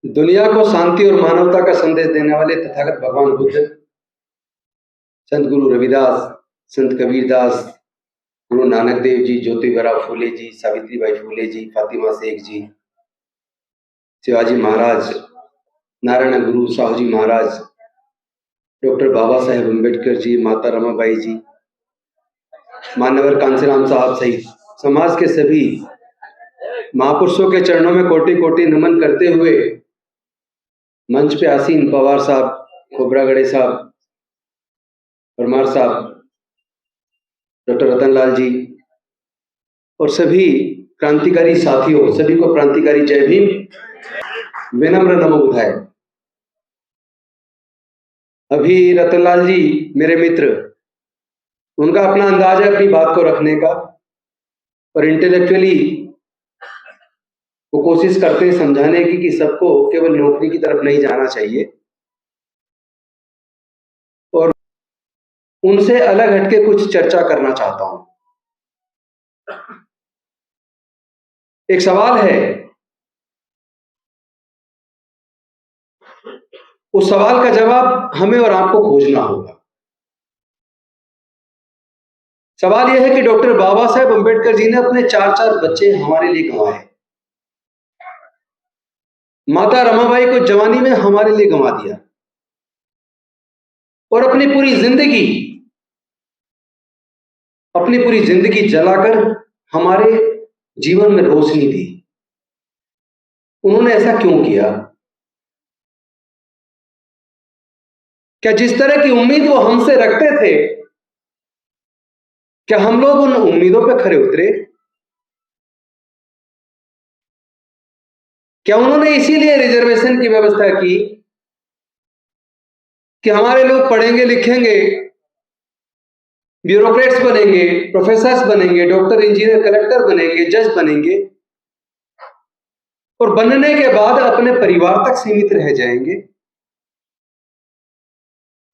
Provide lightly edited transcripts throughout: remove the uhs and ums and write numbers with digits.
दुनिया को शांति और मानवता का संदेश देने वाले तथागत भगवान बुद्ध, संत गुरु रविदास, संत कबीरदास, गुरु नानक देव जी, ज्योतिबा फूले जी, सावित्रीबाई फूले जी, फातिमा शेख जी, शिवाजी महाराज, नारायण गुरु साहू जी महाराज, डॉक्टर बाबा साहेब अम्बेडकर जी, माता रमाबाई जी, मान्यवर कांसीराम साहब सहित समाज के सभी महापुरुषों के चरणों में कोटि कोटि नमन करते हुए मंच पे आसीन पवार साहब, खोबरागड़े साहब, परमार साहब, डॉक्टर रतनलाल जी और सभी क्रांतिकारी साथियों, सभी को क्रांतिकारी जय भीम, विनम्र नमो बुधाय। अभी रतनलाल जी मेरे मित्र, उनका अपना अंदाज है अपनी बात को रखने का और इंटेलेक्चुअली वो कोशिश करते हैं समझाने की कि सबको केवल नौकरी की तरफ नहीं जाना चाहिए और उनसे अलग हटके कुछ चर्चा करना चाहता हूं। एक सवाल है, उस सवाल का जवाब हमें और आपको खोजना होगा। सवाल यह है कि डॉक्टर बाबा साहेब अम्बेडकर जी ने अपने 4-4 बच्चे हमारे लिए गंवाए, माता रमाबाई को जवानी में हमारे लिए गंवा दिया और अपनी पूरी जिंदगी जलाकर हमारे जीवन में रोशनी दी। उन्होंने ऐसा क्यों किया? क्या जिस तरह की उम्मीद वो हमसे रखते थे, क्या हम लोग उन उम्मीदों पर खरे उतरे? क्या उन्होंने इसीलिए रिजर्वेशन की व्यवस्था की कि हमारे लोग पढ़ेंगे लिखेंगे, ब्यूरोक्रेट्स बनेंगे, प्रोफेसर्स बनेंगे, डॉक्टर, इंजीनियर, कलेक्टर बनेंगे, जज बनेंगे और बनने के बाद अपने परिवार तक सीमित रह जाएंगे?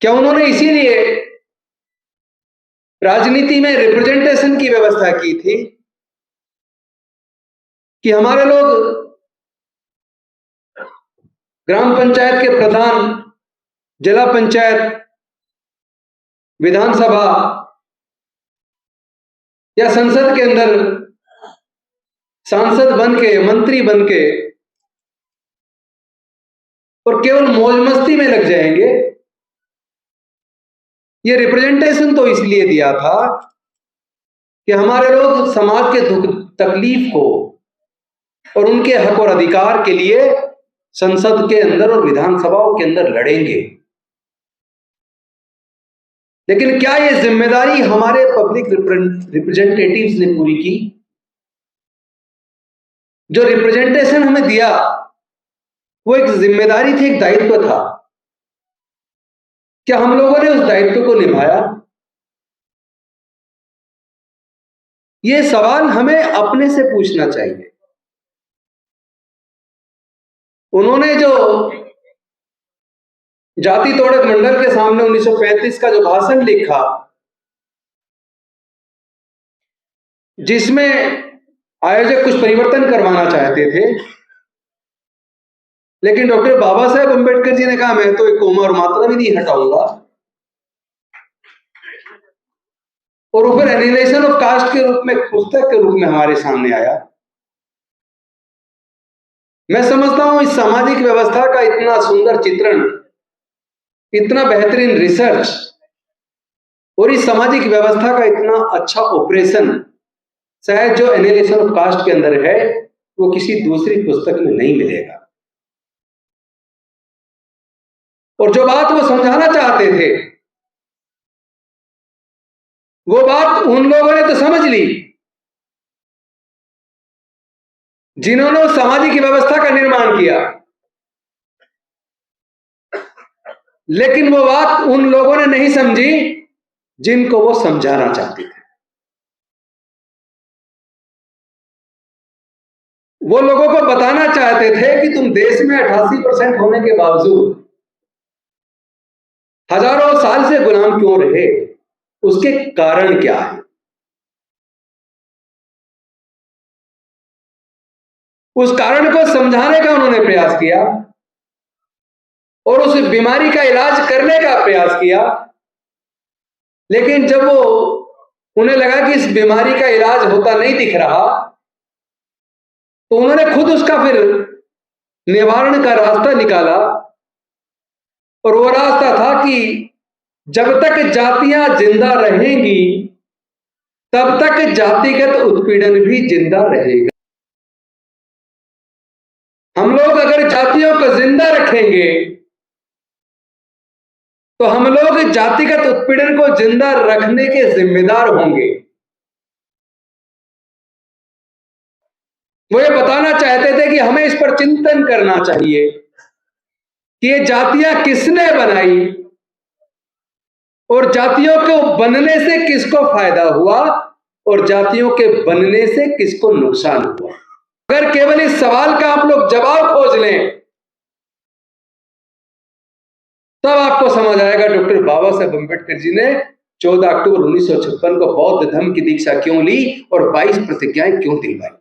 क्या उन्होंने इसीलिए राजनीति में रिप्रेजेंटेशन की व्यवस्था की थी कि हमारे लोग ग्राम पंचायत के प्रधान, जिला पंचायत, विधानसभा या संसद के अंदर सांसद बनके, मंत्री बनके और केवल मौज मस्ती में लग जाएंगे? ये रिप्रेजेंटेशन तो इसलिए दिया था कि हमारे लोग समाज के दुख तकलीफ को और उनके हक और अधिकार के लिए संसद के अंदर और विधानसभाओं के अंदर लड़ेंगे। लेकिन क्या ये जिम्मेदारी हमारे पब्लिक रिप्रेजेंटेटिव्स ने पूरी की? जो रिप्रेजेंटेशन हमें दिया वो एक जिम्मेदारी थी, एक दायित्व था। क्या हम लोगों ने उस दायित्व को निभाया? ये सवाल हमें अपने से पूछना चाहिए। उन्होंने जो जाति तोड़क मंडल के सामने 1935 का जो भाषण लिखा, जिसमें आयोजक कुछ परिवर्तन करवाना चाहते थे, लेकिन डॉक्टर बाबा साहेब अम्बेडकर जी ने कहा मैं तो एक कोमा और मात्रा भी नहीं हटाऊंगा, और वो फिर एनिहिलेशन ऑफ कास्ट के रूप में, पुस्तक के रूप में हमारे सामने आया। मैं समझता हूं इस सामाजिक व्यवस्था का इतना सुंदर चित्रण, इतना बेहतरीन रिसर्च और इस सामाजिक व्यवस्था का इतना अच्छा ऑपरेशन शायद जो एनिहिलेशन ऑफ कास्ट के अंदर है वो किसी दूसरी पुस्तक में नहीं मिलेगा। और जो बात वो समझाना चाहते थे वो बात उन लोगों ने तो समझ ली जिन्होंने उस सामाजिक व्यवस्था का निर्माण किया, लेकिन वो बात उन लोगों ने नहीं समझी जिनको वो समझाना चाहते थे। वो लोगों को बताना चाहते थे कि तुम देश में 88% होने के बावजूद हजारों साल से गुलाम क्यों रहे, उसके कारण क्या है। उस कारण को समझाने का उन्होंने प्रयास किया और उस बीमारी का इलाज करने का प्रयास किया, लेकिन जब वो उन्हें लगा कि इस बीमारी का इलाज होता नहीं दिख रहा, तो उन्होंने खुद उसका फिर निवारण का रास्ता निकाला। और वो रास्ता था कि जब तक जातियां जिंदा रहेंगी तब तक जातिगत उत्पीड़न भी जिंदा रहेगा। हम लोग अगर जातियों को जिंदा रखेंगे तो हम लोग जातिगत उत्पीड़न को जिंदा रखने के जिम्मेदार होंगे। वो ये बताना चाहते थे कि हमें इस पर चिंतन करना चाहिए कि ये जातियां किसने बनाई और जातियों को बनने से किसको फायदा हुआ और जातियों के बनने से किसको नुकसान हुआ। अगर केवल इस सवाल का आप लोग जवाब खोज लें तब आपको समझ आएगा डॉक्टर बाबा साहेब अम्बेडकर जी ने 14 अक्टूबर 1956 को बौद्ध धर्म की दीक्षा क्यों ली और 22 प्रतिज्ञाएं क्यों दिलवाई।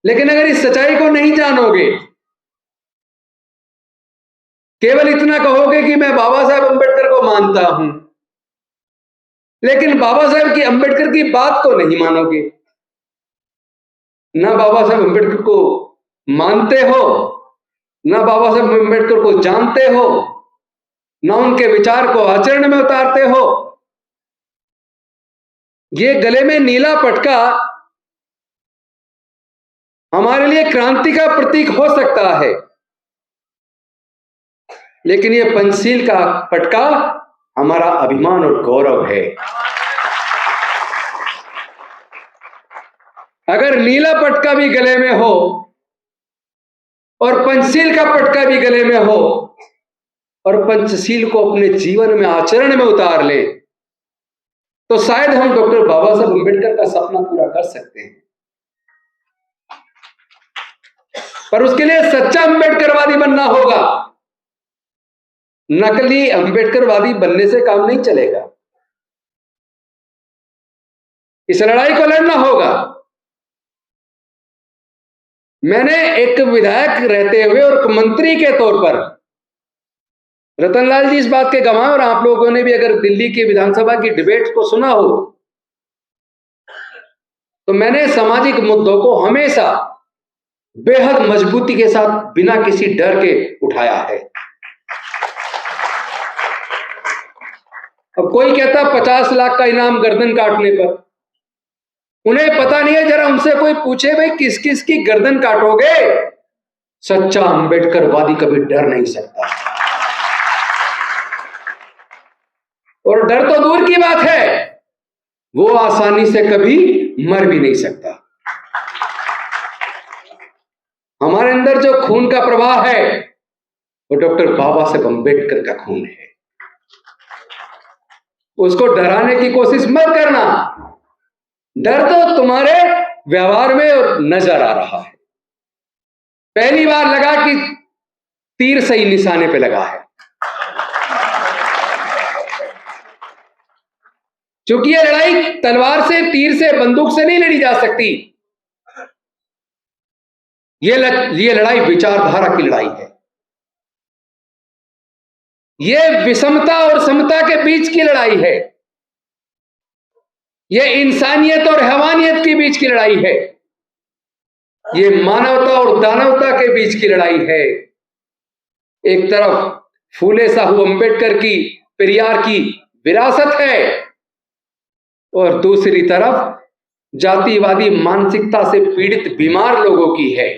लेकिन अगर इस सच्चाई को नहीं जानोगे, केवल इतना कहोगे कि मैं बाबा साहेब अम्बेडकर को मानता हूं, लेकिन बाबा साहेब की अम्बेडकर की बात को नहीं मानोगे, ना बाबा साहेब अम्बेडकर को मानते हो, ना बाबा साहेब अम्बेडकर को जानते हो, ना उनके विचार को आचरण में उतारते हो, ये गले में नीला पटका हमारे लिए क्रांति का प्रतीक हो सकता है, लेकिन ये पंचशील का पटका हमारा अभिमान और गौरव है। अगर नीला पटका भी गले में हो और पंचशील का पटका भी गले में हो और पंचशील को अपने जीवन में आचरण में उतार ले तो शायद हम डॉक्टर बाबा साहब अम्बेडकर का सपना पूरा कर सकते हैं। पर उसके लिए सच्चा अम्बेडकरवादी बनना होगा। नकली अम्बेडकरवादी बनने से काम नहीं चलेगा। इस लड़ाई को लड़ना होगा। मैंने एक विधायक रहते हुए और एक मंत्री के तौर पर, रतनलाल जी इस बात के गवाह और आप लोगों ने भी अगर दिल्ली की विधानसभा की डिबेट को सुना हो तो मैंने सामाजिक मुद्दों को हमेशा बेहद मजबूती के साथ बिना किसी डर के उठाया है। अब कोई कहता 50 लाख का इनाम गर्दन काटने पर, उन्हें पता नहीं है, जरा उनसे कोई पूछे भाई किस किस की गर्दन काटोगे? सच्चा अम्बेडकरवादी कभी डर नहीं सकता। और डर तो दूर की बात है, वो आसानी से कभी मर भी नहीं सकता। हमारे अंदर जो खून का प्रवाह है वो डॉक्टर बाबा साहेब अम्बेडकर का खून है। उसको डराने की कोशिश मत करना। डर तो तुम्हारे व्यवहार में और नजर आ रहा है। पहली बार लगा कि तीर सही निशाने पे लगा है, क्योंकि ये लड़ाई तलवार से, तीर से, बंदूक से नहीं लड़ी जा सकती। ये लड़ाई विचारधारा की लड़ाई है। ये विषमता और समता के बीच की लड़ाई है। ये इंसानियत और हैवानियत के बीच की लड़ाई है। ये मानवता और दानवता के बीच की लड़ाई है। एक तरफ फूले साहू अम्बेडकर की, पेरियार की विरासत है और दूसरी तरफ जातिवादी मानसिकता से पीड़ित बीमार लोगों की है।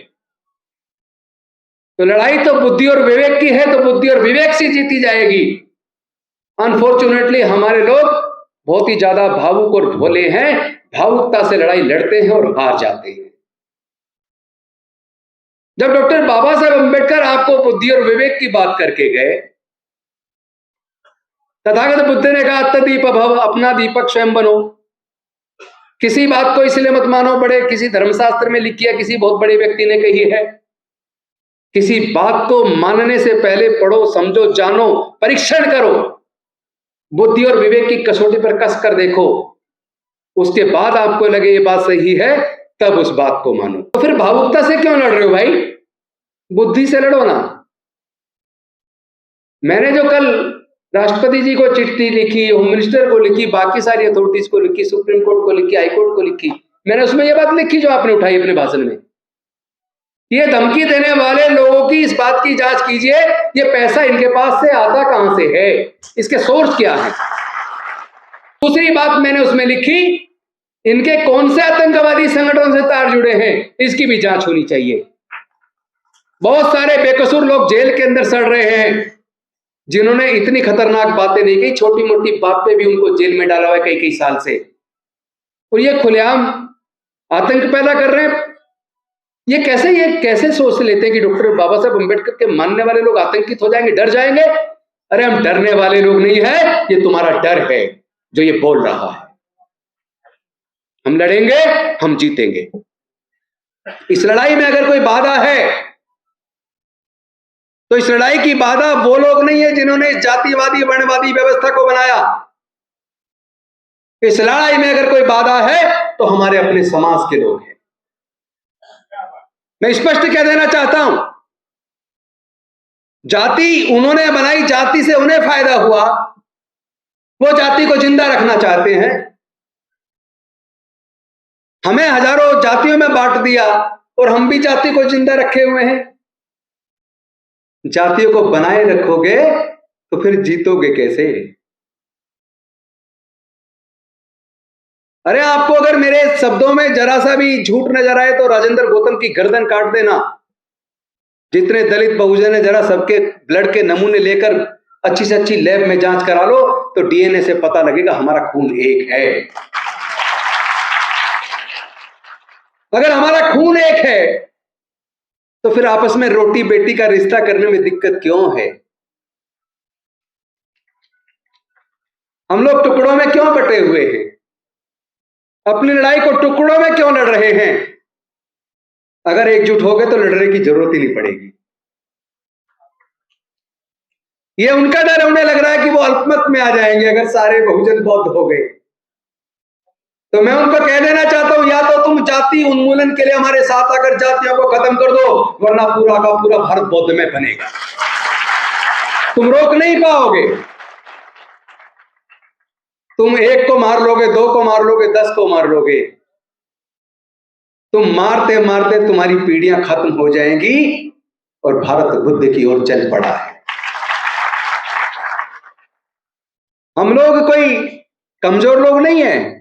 तो लड़ाई तो बुद्धि और विवेक की है, तो बुद्धि और विवेक से जीती जाएगी। अनफॉर्चुनेटली हमारे लोग बहुत ही ज्यादा भावुक और भोले हैं, भावुकता से लड़ाई लड़ते हैं और हार जाते हैं। जब डॉक्टर बाबा साहेब अम्बेडकर आपको बुद्धि और विवेक की बात करके गए, तथागत बुद्ध ने कहा तदीप भव, अपना दीपक स्वयं बनो। किसी बात को इसलिए मत मानो बड़े किसी धर्मशास्त्र में लिखी है, किसी बहुत बड़े व्यक्ति ने कही है। किसी बात को मानने से पहले पढ़ो, समझो, जानो, परीक्षण करो, बुद्धि और विवेक की कसौटी पर कस कर देखो। उसके बाद आपको लगे ये बात सही है, तब उस बात को मानो। तो फिर भावुकता से क्यों लड़ रहे हो भाई? बुद्धि से लड़ो ना। मैंने जो कल राष्ट्रपति जी को चिट्ठी लिखी, होम मिनिस्टर को लिखी, बाकी सारी अथॉरिटीज को लिखी, सुप्रीम कोर्ट को लिखी, हाई कोर्ट को लिखी, मैंने उसमें यह बात लिखी जो आपने उठाई अपने भाषण में। ये धमकी देने वाले लोगों की इस बात की जांच कीजिए, ये पैसा इनके पास से आता कहां से है, इसके सोर्स क्या है। दूसरी बात मैंने उसमें लिखी, इनके कौन से आतंकवादी संगठन से तार जुड़े हैं, इसकी भी जांच होनी चाहिए। बहुत सारे बेकसूर लोग जेल के अंदर सड़ रहे हैं, जिन्होंने इतनी खतरनाक बातें नहीं की, छोटी मोटी बात पे भी उनको जेल में डाला हुआ है कई कई साल से, और ये खुलेआम आतंक पैदा कर रहे हैं। ये कैसे सोच लेते हैं कि डॉक्टर बाबा साहब अम्बेडकर के मानने वाले लोग आतंकित हो जाएंगे, डर जाएंगे? अरे हम डरने वाले लोग नहीं है, ये तुम्हारा डर है जो ये बोल रहा है। हम लड़ेंगे, हम जीतेंगे। इस लड़ाई में अगर कोई बाधा है तो इस लड़ाई की बाधा वो लोग नहीं है जिन्होंने जातिवादी वर्णवादी व्यवस्था को बनाया। इस लड़ाई में अगर कोई बाधा है तो हमारे अपने समाज के लोग हैं। मैं स्पष्ट कह देना चाहता हूं, जाति उन्होंने बनाई, जाति से उन्हें फायदा हुआ, वो जाति को जिंदा रखना चाहते हैं। हमें हजारों जातियों में बांट दिया और हम भी जाति को जिंदा रखे हुए हैं। जातियों को बनाए रखोगे तो फिर जीतोगे कैसे? अरे आपको अगर मेरे शब्दों में जरा सा भी झूठ नजर आए तो राजेंद्र गौतम की गर्दन काट देना। जितने दलित बहुजन है, जरा सबके ब्लड के नमूने लेकर अच्छी से अच्छी लैब में जांच करा लो तो डीएनए से पता लगेगा हमारा खून एक है। अगर हमारा खून एक है तो फिर आपस में रोटी बेटी का रिश्ता करने में दिक्कत क्यों है? हम लोग टुकड़ों में क्यों बटे हुए हैं? अपनी लड़ाई को टुकड़ों में क्यों लड़ रहे हैं? अगर एकजुट हो गए तो लड़ने की जरूरत ही नहीं पड़ेगी। ये उनका डर, उन्हें लग रहा है कि वो अल्पमत में आ जाएंगे अगर सारे बहुजन बौद्ध हो गए। तो मैं उनको कह देना चाहता हूं, या तो तुम जाति उन्मूलन के लिए हमारे साथ आकर जातियों को खत्म कर दो, वरना पूरा का पूरा भारत बौद्ध में बनेगा। तुम रोक नहीं पाओगे। तुम एक को मार लोगे, दो को मार लोगे, 10 को मार लोगे। तुम मारते मारते तुम्हारी पीढ़ियां खत्म हो जाएंगी और भारत बुद्ध की ओर चल पड़ा है। हम लोग कोई कमजोर लोग नहीं है।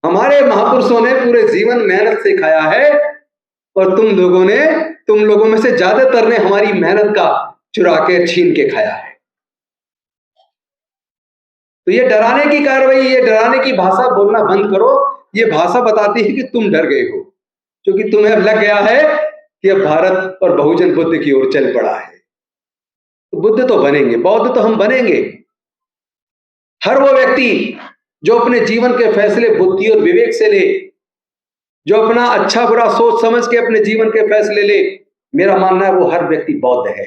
हमारे महापुरुषों ने पूरे जीवन मेहनत से खाया है और तुम लोगों में से ज्यादातर ने हमारी मेहनत का चुरा के छीन के खाया है। तो ये डराने की कार्रवाई, ये डराने की भाषा बोलना बंद करो। ये भाषा बताती है कि तुम डर गए हो, क्योंकि तुम्हें अब लग गया है कि अब भारत और बहुजन बुद्ध की ओर चल पड़ा है। तो बुद्ध तो बनेंगे, बौद्ध तो हम बनेंगे। हर वो व्यक्ति जो अपने जीवन के फैसले बुद्धि और विवेक से ले, जो अपना अच्छा बुरा सोच समझ के अपने जीवन के फैसले ले, मेरा मानना है वो हर व्यक्ति बौद्ध है।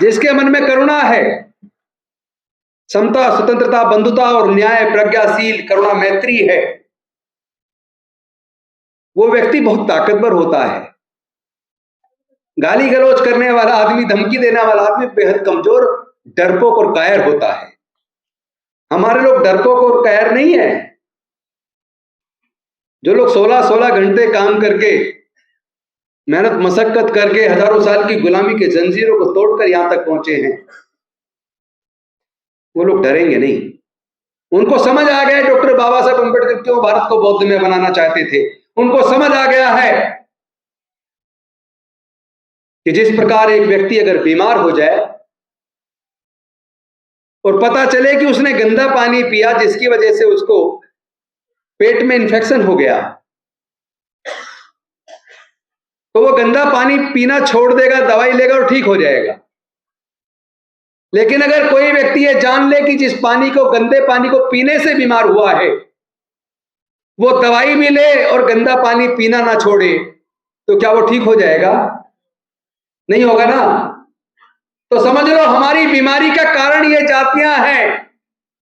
जिसके मन में करुणा है, समता, स्वतंत्रता, बंधुता और न्याय, प्रज्ञाशील, करुणा, मैत्री है, वो व्यक्ति बहुत ताकतवर होता है। गाली गलौज करने वाला आदमी, धमकी देने वाला आदमी बेहद कमजोर, डरपोक और कायर होता है। हमारे लोग डरपोक और कायर नहीं है। जो लोग 16-16 घंटे काम करके, मेहनत मशक्कत करके, हजारों साल की गुलामी के जंजीरों को तोड़कर यहां तक पहुंचे हैं, वो लोग डरेंगे नहीं। उनको समझ आ गया डॉक्टर बाबा साहब अम्बेडकर क्यों भारत को बौद्ध में बनाना चाहते थे। उनको समझ आ गया है कि जिस प्रकार एक व्यक्ति अगर बीमार हो जाए और पता चले कि उसने गंदा पानी पिया जिसकी वजह से उसको पेट में इंफेक्शन हो गया, तो वो गंदा पानी पीना छोड़ देगा, दवाई लेगा और ठीक हो जाएगा। लेकिन अगर कोई व्यक्ति ये जान ले कि जिस पानी को, गंदे पानी को पीने से बीमार हुआ है, वो दवाई भी ले और गंदा पानी पीना ना छोड़े, तो क्या वो ठीक हो जाएगा? नहीं होगा ना। तो समझ लो हमारी बीमारी का कारण ये जातियां हैं।